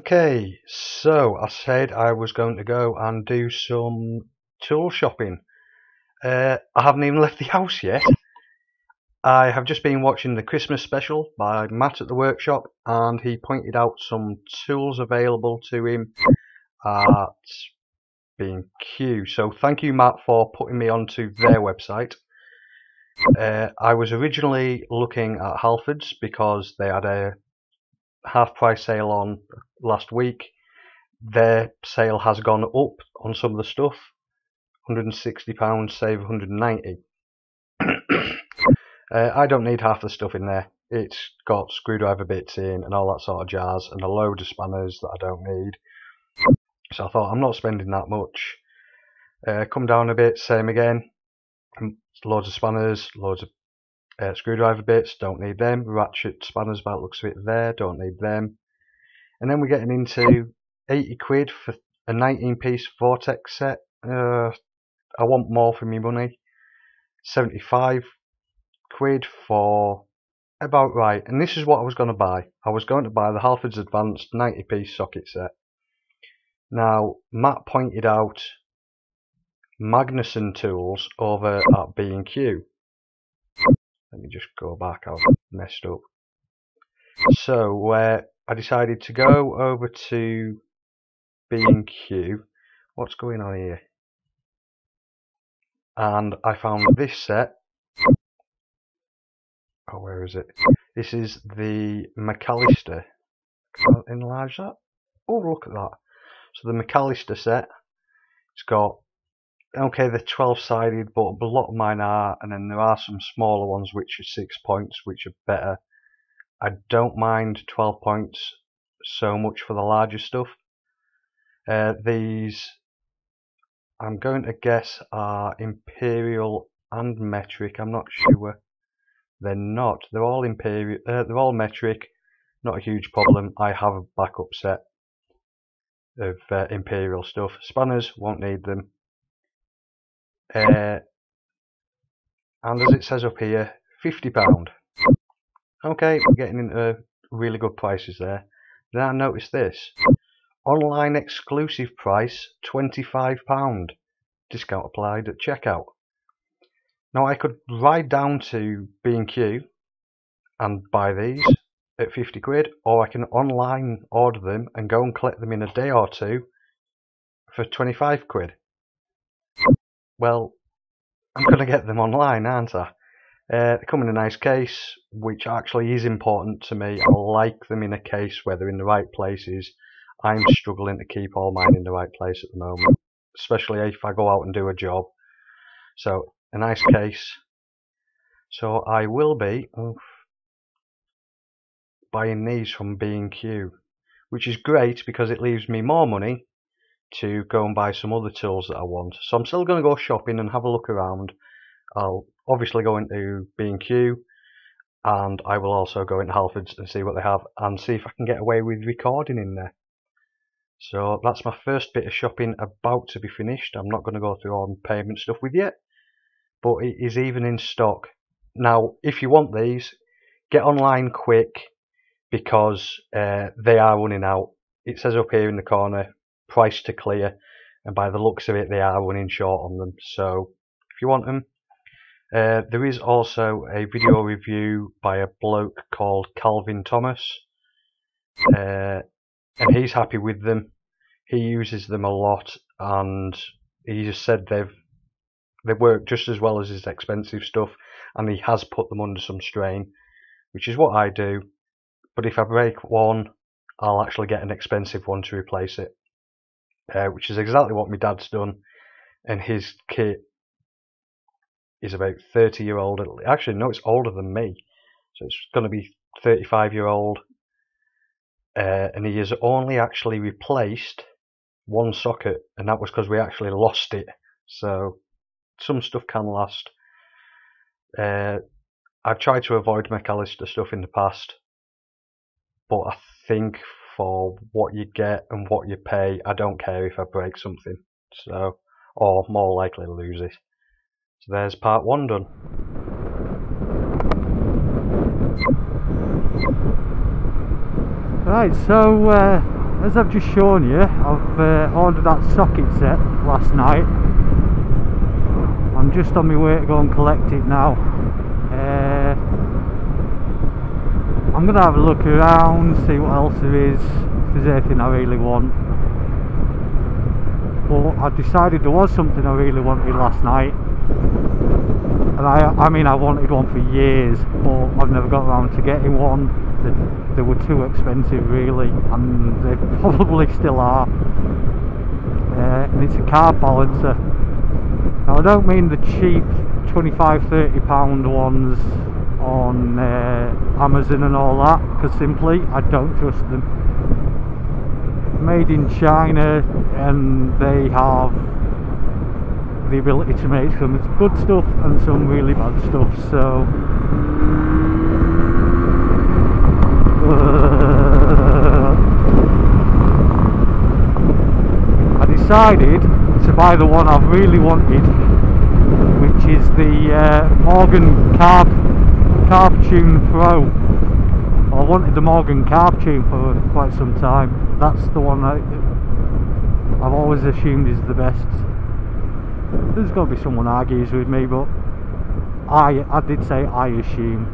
Okay, so I said I was going to go and do some tool shopping. I haven't even left the house yet. I have just been watching the Christmas special by Matt at the workshop, and he pointed out some tools available to him at B&Q. So thank you, Matt, for putting me onto their website. I was originally looking at Halfords because they had a half price sale on last week. Their sale has gone up on some of the stuff. £160, save £190. I don't need half the stuff in there. It's got screwdriver bits in and all that sort of jazz, and a load of spanners that I don't need. So I thought, I'm not spending that much. Come down a bit, same again. Loads of spanners, loads of screwdriver bits, don't need them. Ratchet spanners, by the looks of it there, don't need them. And then we're getting into 80 quid for a 19-piece Vortex set. I want more for my money. 75 quid for about right. And this is what I was going to buy. I was going to buy the Halfords Advanced 90-piece socket set. Now, Matt pointed out Magnuson tools over at B&Q. Let me just go back, I've messed up. So I decided to go over to B&Q. What's going on here? And I found this set. Oh, where is it? This is the McAllister. Can I enlarge that? Oh, look at that. So the McAllister set. It's got, okay, they're 12-sided, but a lot of mine are, and then there are some smaller ones which are 6 points, which are better. I don't mind 12 points so much for the larger stuff. These, I'm going to guess, are Imperial and metric. I'm not sure. They're not. They're all Imperial. They're all metric. Not a huge problem. I have a backup set of Imperial stuff. Spanners, won't need them. And as it says up here, £50. Okay, we're getting into really good prices there. Then I noticed this. Online exclusive price, £25. Discount applied at checkout. Now I could ride down to B&Q and buy these at 50 quid, or I can online order them and go and collect them in a day or two for 25 quid. Well, I'm going to get them online, aren't I? They come in a nice case, which actually is important to me. I like them in a case where they're in the right places. I'm struggling to keep all mine in the right place at the moment, especially if I go out and do a job. So, a nice case. So I will be buying these from B&Q, which is great because it leaves me more money to go and buy some other tools that I want. So I'm still going to go shopping and have a look around. I'll obviously go into B&Q, and I will also go into Halfords and see what they have and see if I can get away with recording in there. So that's my first bit of shopping about to be finished. I'm not going to go through all the payment stuff with you, but it is even in stock. Now, if you want these, get online quick because they are running out. It says up here in the corner, price to clear, and by the looks of it, they are running short on them. So if you want them, there is also a video review by a bloke called Calvin Thomas, and he's happy with them. He uses them a lot, and he just said they work just as well as his expensive stuff, and he has put them under some strain, which is what I do. But if I break one, I'll actually get an expensive one to replace it, which is exactly what my dad's done, and his kit is about 30-year-old. Actually, no, it's older than me, so it's going to be 35-year-old, and he has only actually replaced one socket, and that was because we actually lost it. So some stuff can last. I've tried to avoid McAllister stuff in the past, but I think for what you get and what you pay, I don't care if I break something, so, or more likely lose it. So there's part one done. Right, so as I've just shown you, I've ordered that socket set last night. I'm just on my way to go and collect it now. I'm going to have a look around, see what else there is, if there's anything I really want. But I decided there was something I really wanted last night. And I mean, I wanted one for years, but I've never got around to getting one. They were too expensive really, and they probably still are. And it's a carb balancer. Now I don't mean the cheap £25–30 ones on Amazon and all that, because simply I don't trust them. Made in China, and they have the ability to make some good stuff and some really bad stuff, so I decided to buy the one I've really wanted, which is the Morgan Carb Tune Pro. I wanted the Morgan Carb Tune for quite some time. That's the one I've always assumed is the best. There's got to be someone argues with me, but I did say I assume.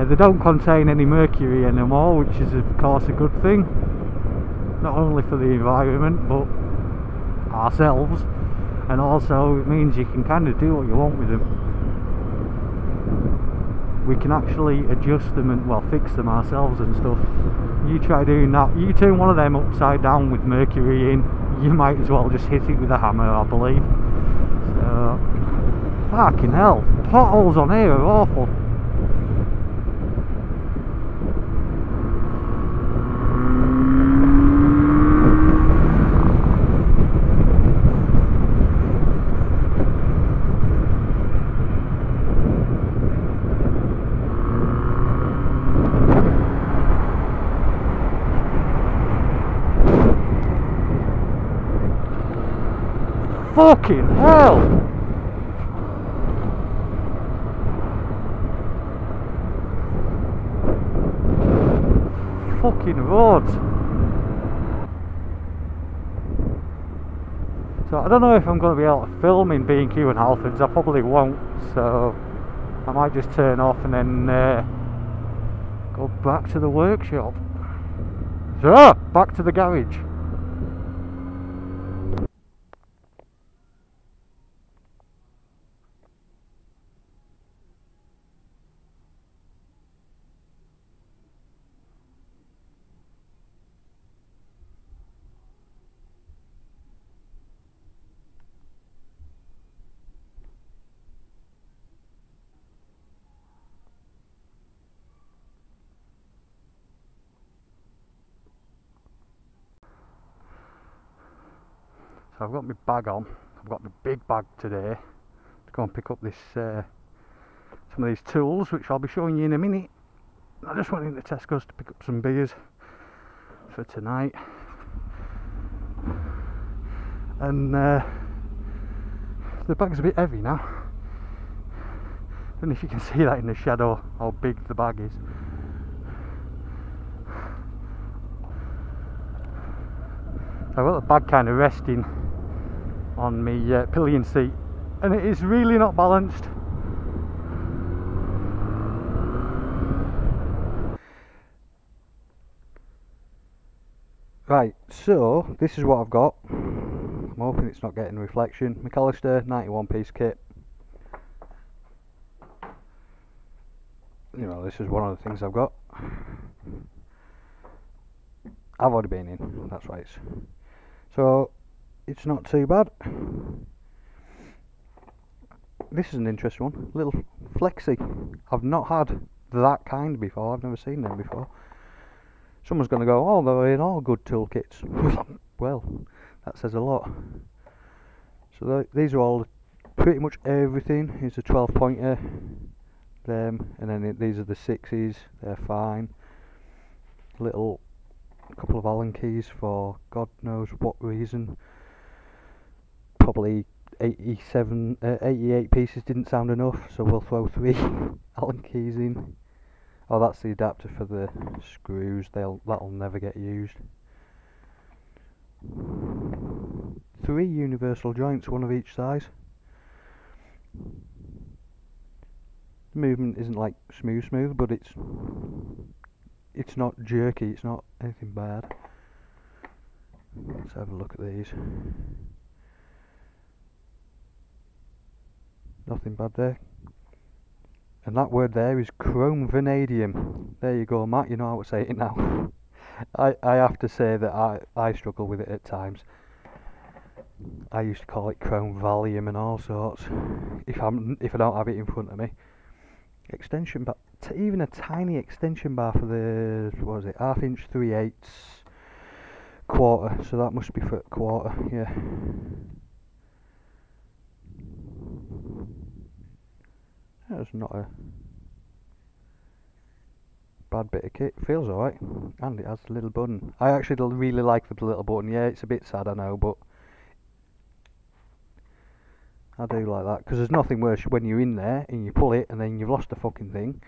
They don't contain any mercury anymore, which is of course a good thing, not only for the environment but ourselves, and also it means you can kind of do what you want with them. We can actually adjust them and, well, fix them ourselves and stuff. You try doing that, you turn one of them upside down with mercury in, you might as well just hit it with a hammer, I believe. So, fucking hell, potholes on here are awful. Fucking hell! Fucking roads! So I don't know if I'm going to be able to film in B&Q and Halfords. I probably won't, so I might just turn off and then go back to the workshop. So, back to the garage. So I've got my bag on. I've got my big bag today to go and pick up this some of these tools, which I'll be showing you in a minute. I just went into Tesco's to pick up some beers for tonight, and the bag's a bit heavy now. I don't know if you can see that in the shadow, how big the bag is. I've got the bag kind of resting on my pillion seat, and it is really not balanced. Right, so this is what I've got. I'm hoping it's not getting reflection. McAllister 91 piece kit. You know, this is one of the things I've got. I've already been in, that's right. So it's not too bad. This is an interesting one, little flexi. I've not had that kind before, I've never seen them before. Someone's going to go, oh, they're in all good toolkits. Well, that says a lot. So these are all, pretty much everything. Here's a 12 pointer, them, and then these are the 6s, they're fine. Little couple of Allen keys for God knows what reason. Probably 88 pieces didn't sound enough, so we'll throw 3 Allen keys in. Oh, that's the adapter for the screws. That'll never get used. 3 universal joints, one of each size. The movement isn't like smooth, but it's not jerky. It's not anything bad. Let's have a look at these. Nothing bad there. And that word there is chrome vanadium. There you go, Matt, you know how to say it now. I have to say that I struggle with it at times. I used to call it chrome valium and all sorts, if I don't have it in front of me. Extension bar, even a tiny extension bar for the, what is it, 1/2 inch 3/8 quarter, so that must be for quarter, yeah. That's not a bad bit of kit. Feels alright, and it has a little button. I actually really like the little button. Yeah, it's a bit sad, I know, but I do like that, because there's nothing worse when you're in there and you pull it and then you've lost the fucking thing.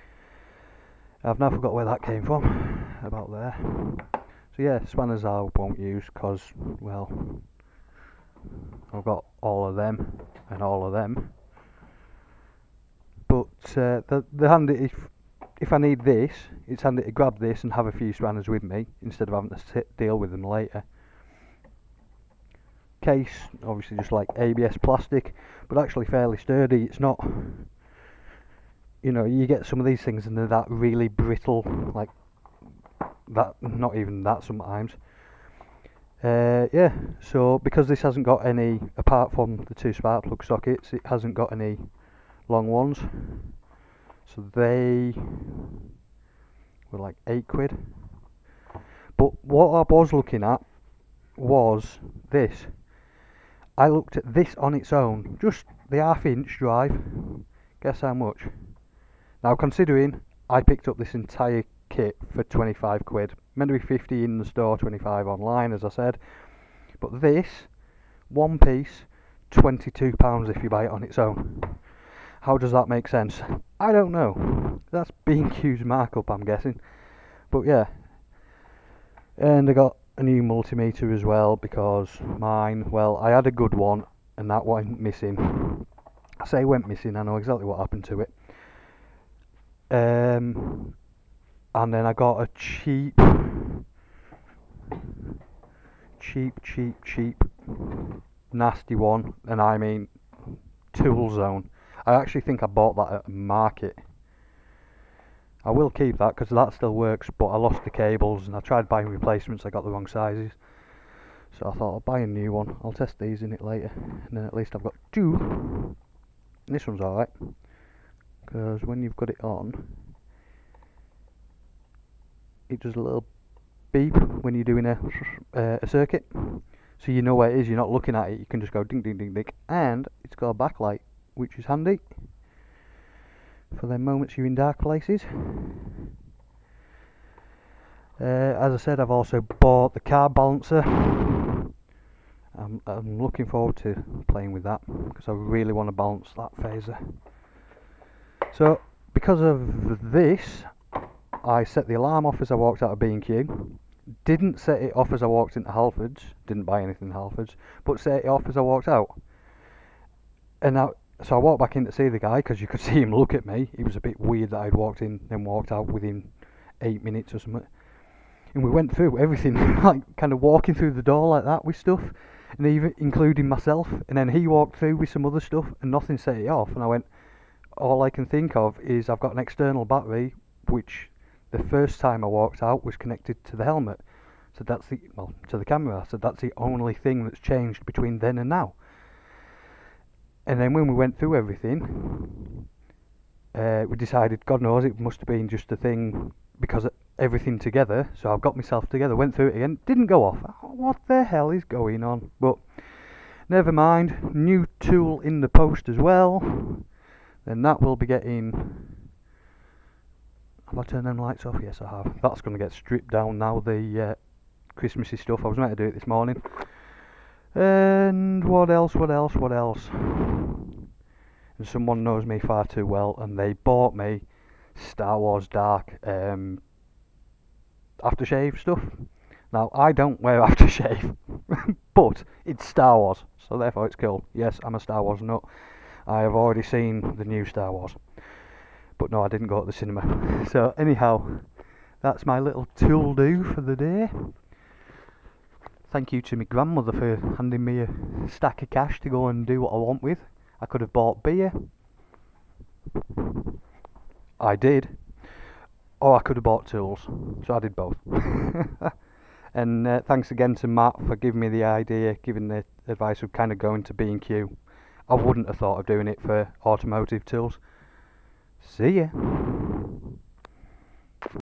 I've now forgot where that came from, about there. So yeah, spanners I won't use, because, well, I've got all of them and all of them. But the handy, if I need this, it's handy to grab this and have a few spanners with me instead of having to deal with them later. Case, obviously just like ABS plastic, but actually fairly sturdy. It's not, you know, you get some of these things and they're that really brittle, like that, not even that sometimes. Yeah, so because this hasn't got any, apart from the 2 spark plug sockets, it hasn't got any long ones, so they were like £8. But what I was looking at was this. I looked at this on its own, just the 1/2 inch drive. Guess how much? Now, considering I picked up this entire kit for £25, meant to be 50 in the store, 25 online, as I said. But this, one piece, £22 if you buy it on its own. How does that make sense? I don't know. That's B&Q's markup, I'm guessing. But yeah. And I got a new multimeter as well, because mine, well, I had a good one and that went missing. I say went missing, I know exactly what happened to it. And then I got a cheap nasty one, and I mean Tool Zone. I actually think I bought that at a market. I will keep that because that still works, but I lost the cables and I tried buying replacements, I got the wrong sizes. So I thought I'll buy a new one. I'll test these in it later, and then at least I've got 2. And this one's alright, because when you've got it on, it does a little beep when you're doing a circuit, so you know where it is, you're not looking at it, you can just go ding ding ding ding, and it's got a backlight, which is handy for them moments you're in dark places. As I said, I've also bought the carb balancer. I'm looking forward to playing with that, because I really want to balance that phaser. So because of this, I set the alarm off as I walked out of B&Q. Didn't set it off as I walked into Halfords. Didn't buy anything in Halfords, but set it off as I walked out. And now, so I walked back in to see the guy, because you could see him look at me. It was a bit weird that I'd walked in and walked out within 8 minutes or something. And we went through everything, like kind of walking through the door like that with stuff, and even including myself. And then he walked through with some other stuff, and nothing set it off. And I went, all I can think of is I've got an external battery, which the first time I walked out was connected to the helmet. So that's the, well, to the camera. So that's the only thing that's changed between then and now. And then when we went through everything, we decided, God knows, it must have been just a thing because of everything together. So I've got myself together, went through it again, didn't go off. What the hell is going on? But never mind. New tool in the post as well. Then that will be getting... Have I turned them lights off? Yes, I have. That's going to get stripped down now, the Christmassy stuff. I was meant to do it this morning. And what else? And someone knows me far too well, and they bought me Star Wars Dark aftershave stuff. Now, I don't wear aftershave, but it's Star Wars, so therefore it's cool. Yes, I'm a Star Wars nut. I have already seen the new Star Wars, but no, I didn't go to the cinema. So anyhow, that's my little tool do for the day. Thank you to my grandmother for handing me a stack of cash to go and do what I want with. I could have bought beer. I did. Or I could have bought tools. So I did both. And thanks again to Matt for giving me the idea, giving the advice of kind of going to B&Q. I wouldn't have thought of doing it for automotive tools. See ya.